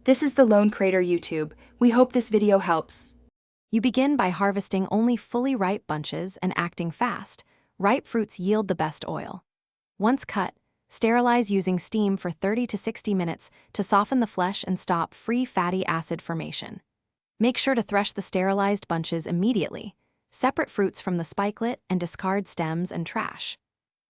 This is the Lone Crater YouTube. We hope this video helps. You begin by harvesting only fully ripe bunches and acting fast. Ripe fruits yield the best oil. Once cut, sterilize using steam for 30 to 60 minutes to soften the flesh and stop free fatty acid formation. Make sure to thresh the sterilized bunches immediately. Separate fruits from the spikelet and discard stems and trash.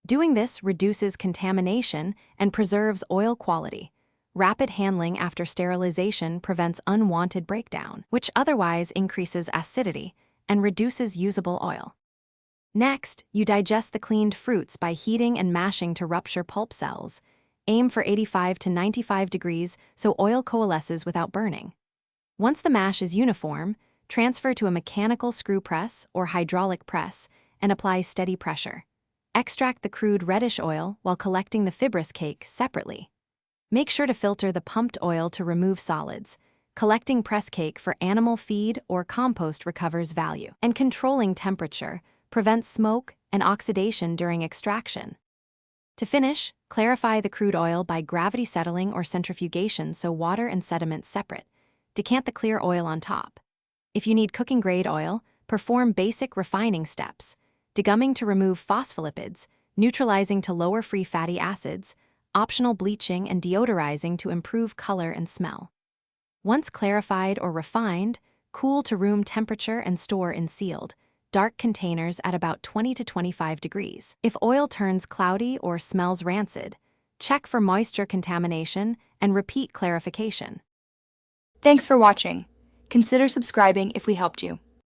Doing this reduces contamination and preserves oil quality. Rapid handling after sterilization prevents unwanted breakdown, which otherwise increases acidity and reduces usable oil. Next, you digest the cleaned fruits by heating and mashing to rupture pulp cells. Aim for 85 to 95 degrees so oil coalesces without burning. Once the mash is uniform, transfer to a mechanical screw press or hydraulic press and apply steady pressure. Extract the crude reddish oil while collecting the fibrous cake separately. Make sure to filter the pumped oil to remove solids. Collecting press cake for animal feed or compost recovers value. And controlling temperature prevents smoke and oxidation during extraction. To finish, clarify the crude oil by gravity settling or centrifugation so water and sediment separate. Decant the clear oil on top. If you need cooking-grade oil, perform basic refining steps. Degumming to remove phospholipids, neutralizing to lower free fatty acids, optional bleaching and deodorizing to improve color and smell. Once clarified or refined, cool to room temperature and store in sealed, dark containers at about 20 to 25 degrees. If oil turns cloudy or smells rancid, check for moisture contamination and repeat clarification. Thanks for watching. Consider subscribing if we helped you.